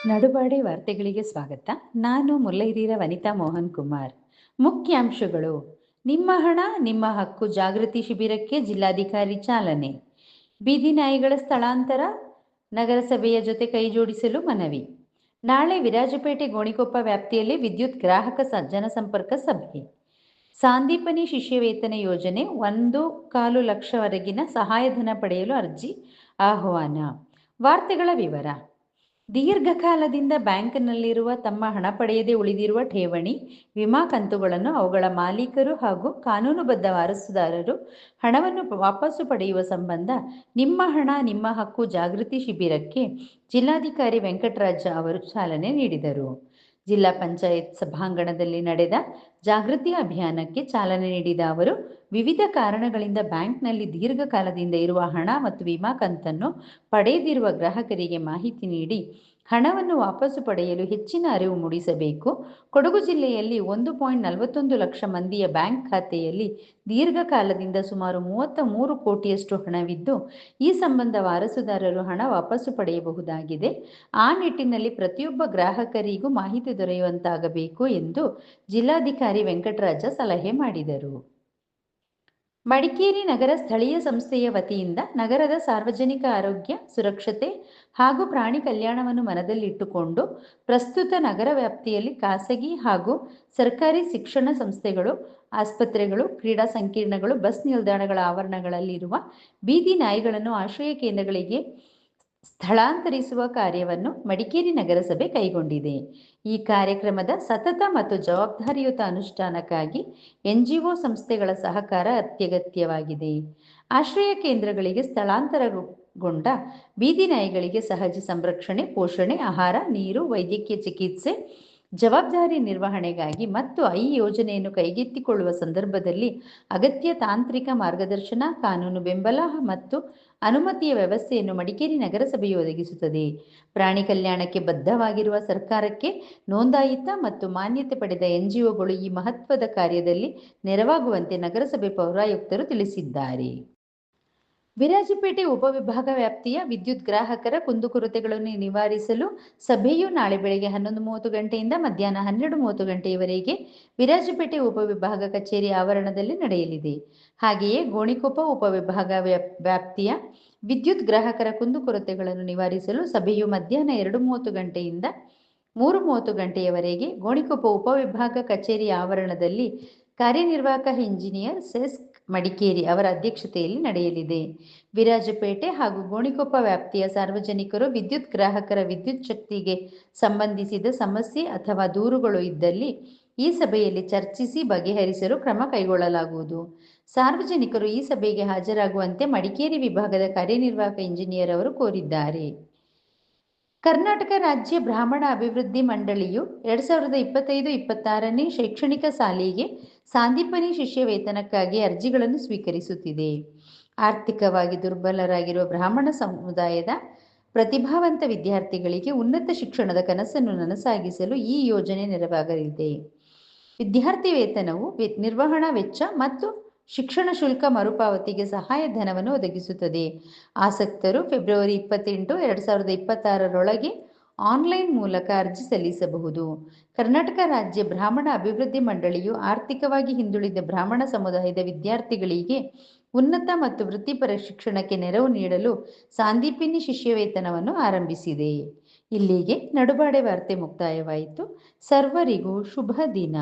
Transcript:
ನಡುಬಾಡೆ ವಾರ್ತೆಗಳಿಗೆ ಸ್ವಾಗತ. ನಾನು ಮುಲ್ಲೈರೀರ ವನಿತಾ ಮೋಹನ್ ಕುಮಾರ್. ಮುಖ್ಯಾಂಶಗಳು: ನಿಮ್ಮ ಹಣ ನಿಮ್ಮ ಹಕ್ಕು ಜಾಗೃತಿ ಶಿಬಿರಕ್ಕೆ ಜಿಲ್ಲಾಧಿಕಾರಿ ಚಾಲನೆ. ಬೀದಿ ನಾಯಿಗಳ ಸ್ಥಳಾಂತರ, ನಗರಸಭೆಯ ಜೊತೆ ಕೈಜೋಡಿಸಲು ಮನವಿ. ನಾಳೆ ವಿರಾಜಪೇಟೆ ಗೋಣಿಕೊಪ್ಪ ವ್ಯಾಪ್ತಿಯಲ್ಲಿ ವಿದ್ಯುತ್ ಗ್ರಾಹಕ ಜನಸಂಪರ್ಕ ಸಭೆ. ಸಾಂದೀಪನಿ ಶಿಷ್ಯ ವೇತನ ಯೋಜನೆ 1.25 ಲಕ್ಷವರೆಗಿನ ಸಹಾಯಧನ ಪಡೆಯಲು ಅರ್ಜಿ ಆಹ್ವಾನ. ವಾರ್ತೆಗಳ ವಿವರ. ದೀರ್ಘಕಾಲದಿಂದ ಬ್ಯಾಂಕ್ನಲ್ಲಿರುವ ತಮ್ಮ ಹಣ ಪಡೆಯದೆ ಉಳಿದಿರುವ ಠೇವಣಿ, ವಿಮಾ ಕಂತುಗಳನ್ನು ಅವುಗಳ ಮಾಲೀಕರು ಹಾಗೂ ಕಾನೂನುಬದ್ಧ ವಾರಸುದಾರರು ಹಣವನ್ನು ವಾಪಸ್ಸು ಪಡೆಯುವ ಸಂಬಂಧ ನಿಮ್ಮ ಹಣ ನಿಮ್ಮ ಹಕ್ಕು ಜಾಗೃತಿ ಶಿಬಿರಕ್ಕೆ ಜಿಲ್ಲಾಧಿಕಾರಿ ವೆಂಕಟರಾಜ ಅವರು ಚಾಲನೆ ನೀಡಿದರು. ಜಿಲ್ಲಾ ಪಂಚಾಯತ್ ಸಭಾಂಗಣದಲ್ಲಿ ನಡೆದ ಜಾಗೃತಿ ಅಭಿಯಾನಕ್ಕೆ ಚಾಲನೆ ನೀಡಿದ ಅವರು, ವಿವಿಧ ಕಾರಣಗಳಿಂದ ಬ್ಯಾಂಕ್ನಲ್ಲಿ ದೀರ್ಘಕಾಲದಿಂದ ಇರುವ ಹಣ ಮತ್ತು ವಿಮಾ ಕಂತನ್ನು ಪಡೆಯದಿರುವ ಗ್ರಾಹಕರಿಗೆ ಮಾಹಿತಿ ನೀಡಿ ಹಣವನ್ನು ವಾಪಸ್ಸು ಪಡೆಯಲು ಹೆಚ್ಚಿನ ಅರಿವು ಮೂಡಿಸಬೇಕು. ಕೊಡಗು ಜಿಲ್ಲೆಯಲ್ಲಿ 1.41 ಲಕ್ಷ ಮಂದಿಯ ಬ್ಯಾಂಕ್ ಖಾತೆಯಲ್ಲಿ ದೀರ್ಘಕಾಲದಿಂದ ಸುಮಾರು 33 ಕೋಟಿಯಷ್ಟು ಹಣವಿದ್ದು, ಈ ಸಂಬಂಧ ವಾರಸುದಾರರು ಹಣ ವಾಪಸ್ಸು ಪಡೆಯಬಹುದಾಗಿದೆ. ಆ ನಿಟ್ಟಿನಲ್ಲಿ ಪ್ರತಿಯೊಬ್ಬ ಗ್ರಾಹಕರಿಗೂ ಮಾಹಿತಿ ದೊರೆಯುವಂತಾಗಬೇಕು ಎಂದು ಜಿಲ್ಲಾಧಿಕಾರಿ ವೆಂಕಟರಾಜ ಸಲಹೆ ಮಾಡಿದರು. ಮಡಿಕೇರಿ ನಗರ ಸ್ಥಳೀಯ ಸಂಸ್ಥೆಯ ವತಿಯಿಂದ ನಗರದ ಸಾರ್ವಜನಿಕ ಆರೋಗ್ಯ, ಸುರಕ್ಷತೆ ಹಾಗೂ ಪ್ರಾಣಿ ಕಲ್ಯಾಣವನ್ನು ಮನದಲ್ಲಿಟ್ಟುಕೊಂಡು ಪ್ರಸ್ತುತ ನಗರ ವ್ಯಾಪ್ತಿಯಲ್ಲಿ ಖಾಸಗಿ ಹಾಗೂ ಸರ್ಕಾರಿ ಶಿಕ್ಷಣ ಸಂಸ್ಥೆಗಳು, ಆಸ್ಪತ್ರೆಗಳು, ಕ್ರೀಡಾ ಸಂಕೀರ್ಣಗಳು, ಬಸ್ ನಿಲ್ದಾಣಗಳ ಆವರಣಗಳಲ್ಲಿರುವ ಬೀದಿ ನಾಯಿಗಳನ್ನು ಆಶ್ರಯ ಕೇಂದ್ರಗಳಿಗೆ ಸ್ಥಳಾಂತರಿಸುವ ಕಾರ್ಯವನ್ನು ಮಡಿಕೇರಿ ನಗರಸಭೆ ಕೈಗೊಂಡಿದೆ. ಈ ಕಾರ್ಯಕ್ರಮದ ಸತತ ಮತ್ತು ಜವಾಬ್ದಾರಿಯುತ ಅನುಷ್ಠಾನಕ್ಕಾಗಿ NGO ಸಂಸ್ಥೆಗಳ ಸಹಕಾರ ಅತ್ಯಗತ್ಯವಾಗಿದೆ. ಆಶ್ರಯ ಕೇಂದ್ರಗಳಿಗೆ ಸ್ಥಳಾಂತರಗೊಂಡ ಬೀದಿ ನಾಯಿಗಳಿಗೆ ಸಹಜ ಸಂರಕ್ಷಣೆ, ಪೋಷಣೆ, ಆಹಾರ, ನೀರು, ವೈದ್ಯಕೀಯ ಚಿಕಿತ್ಸೆ, ಜವಾಬ್ದಾರಿ ನಿರ್ವಹಣೆಗಾಗಿ ಮತ್ತು ಈ ಯೋಜನೆಯನ್ನು ಕೈಗೆತ್ತಿಕೊಳ್ಳುವ ಸಂದರ್ಭದಲ್ಲಿ ಅಗತ್ಯ ತಾಂತ್ರಿಕ ಮಾರ್ಗದರ್ಶನ, ಕಾನೂನು ಬೆಂಬಲ ಮತ್ತು ಅನುಮತಿಯ ವ್ಯವಸ್ಥೆಯನ್ನು ಮಡಿಕೇರಿ ನಗರಸಭೆಯು ಒದಗಿಸುತ್ತದೆ. ಪ್ರಾಣಿ ಕಲ್ಯಾಣಕ್ಕೆ ಬದ್ಧವಾಗಿರುವ ಸರ್ಕಾರಕ್ಕೆ ನೋಂದಾಯಿತ ಮತ್ತು ಮಾನ್ಯತೆ ಪಡೆದ NGOಗಳು ಈ ಮಹತ್ವದ ಕಾರ್ಯದಲ್ಲಿ ನೆರವಾಗುವಂತೆ ನಗರಸಭೆ ಪೌರಾಯುಕ್ತರು ತಿಳಿಸಿದ್ದಾರೆ. ವಿರಾಜಪೇಟೆ ಉಪವಿಭಾಗ ವ್ಯಾಪ್ತಿಯ ವಿದ್ಯುತ್ ಗ್ರಾಹಕರ ಕುಂದುಕೊರತೆಗಳನ್ನು ನಿವಾರಿಸಲು ಸಭೆಯು ನಾಳೆ ಬೆಳಗ್ಗೆ 11:30 ಗಂಟೆಯಿಂದ ಮಧ್ಯಾಹ್ನ 12:30 ಗಂಟೆಯವರೆಗೆ ವಿರಾಜಪೇಟೆ ಉಪವಿಭಾಗ ಕಚೇರಿ ಆವರಣದಲ್ಲಿ ನಡೆಯಲಿದೆ. ಹಾಗೆಯೇ ಗೋಣಿಕೊಪ್ಪ ಉಪವಿಭಾಗ ವ್ಯಾಪ್ತಿಯ ವಿದ್ಯುತ್ ಗ್ರಾಹಕರ ಕುಂದುಕೊರತೆಗಳನ್ನು ನಿವಾರಿಸಲು ಸಭೆಯು ಮಧ್ಯಾಹ್ನ 2:30 ಗಂಟೆಯಿಂದ 3:30 ಗಂಟೆಯವರೆಗೆ ಗೋಣಿಕೊಪ್ಪ ಉಪವಿಭಾಗ ಕಚೇರಿ ಆವರಣದಲ್ಲಿ ಕಾರ್ಯನಿರ್ವಾಹಕ ಇಂಜಿನಿಯರ್ ಸೆಸ್ಕ್ ಮಡಿಕೇರಿ ಅವರ ಅಧ್ಯಕ್ಷತೆಯಲ್ಲಿ ನಡೆಯಲಿದೆ. ವಿರಾಜಪೇಟೆ ಹಾಗೂ ಗೋಣಿಕೊಪ್ಪ ವ್ಯಾಪ್ತಿಯ ಸಾರ್ವಜನಿಕರು ವಿದ್ಯುತ್ ಗ್ರಾಹಕರ ವಿದ್ಯುತ್ ಶಕ್ತಿಗೆ ಸಂಬಂಧಿಸಿದ ಸಮಸ್ಯೆ ಅಥವಾ ದೂರುಗಳು ಇದ್ದಲ್ಲಿ ಈ ಸಭೆಯಲ್ಲಿ ಚರ್ಚಿಸಿ ಬಗೆಹರಿಸಲು ಕ್ರಮ ಕೈಗೊಳ್ಳಲಾಗುವುದು. ಸಾರ್ವಜನಿಕರು ಈ ಸಭೆಗೆ ಹಾಜರಾಗುವಂತೆ ಮಡಿಕೇರಿ ವಿಭಾಗದ ಕಾರ್ಯನಿರ್ವಾಹಕ ಇಂಜಿನಿಯರ್ ಅವರು ಕೋರಿದ್ದಾರೆ. ಕರ್ನಾಟಕ ರಾಜ್ಯ ಬ್ರಾಹ್ಮಣ ಅಭಿವೃದ್ಧಿ ಮಂಡಳಿಯು 2025-26ನೇ ಶೈಕ್ಷಣಿಕ ಸಾಲಿಗೆ ಸಾಂದೀಪನಿ ಶಿಷ್ಯ ವೇತನಕ್ಕಾಗಿ ಅರ್ಜಿಗಳನ್ನು ಸ್ವೀಕರಿಸುತ್ತಿದೆ. ಆರ್ಥಿಕವಾಗಿ ದುರ್ಬಲರಾಗಿರುವ ಬ್ರಾಹ್ಮಣ ಸಮುದಾಯದ ಪ್ರತಿಭಾವಂತ ವಿದ್ಯಾರ್ಥಿಗಳಿಗೆ ಉನ್ನತ ಶಿಕ್ಷಣದ ಕನಸನ್ನು ನನಸಾಗಿಸಲು ಈ ಯೋಜನೆ ನೆರವಾಗಲಿದೆ. ವಿದ್ಯಾರ್ಥಿ ವೇತನವು ನಿರ್ವಹಣಾ ವೆಚ್ಚ ಮತ್ತು ಶಿಕ್ಷಣ ಶುಲ್ಕ ಮರುಪಾವತಿಗೆ ಸಹಾಯಧನವನ್ನು ಒದಗಿಸುತ್ತದೆ. ಆಸಕ್ತರು ಫೆಬ್ರವರಿ 28, 2026ರೊಳಗೆ ಆನ್ಲೈನ್ ಮೂಲಕ ಅರ್ಜಿ ಸಲ್ಲಿಸಬಹುದು. ಕರ್ನಾಟಕ ರಾಜ್ಯ ಬ್ರಾಹ್ಮಣ ಅಭಿವೃದ್ಧಿ ಮಂಡಳಿಯು ಆರ್ಥಿಕವಾಗಿ ಹಿಂದುಳಿದ ಬ್ರಾಹ್ಮಣ ಸಮುದಾಯದ ವಿದ್ಯಾರ್ಥಿಗಳಿಗೆ ಉನ್ನತ ಮತ್ತು ವೃತ್ತಿಪರ ಶಿಕ್ಷಣಕ್ಕೆ ನೆರವು ನೀಡಲು ಸಾಂದೀಪನಿ ಶಿಷ್ಯ ವೇತನವನ್ನು ಆರಂಭಿಸಿದೆ. ಇಲ್ಲಿಗೆ ನಡುಬಾಡೆ ವಾರ್ತೆ ಮುಕ್ತಾಯವಾಯಿತು. ಸರ್ವರಿಗೂ ಶುಭ ದಿನ.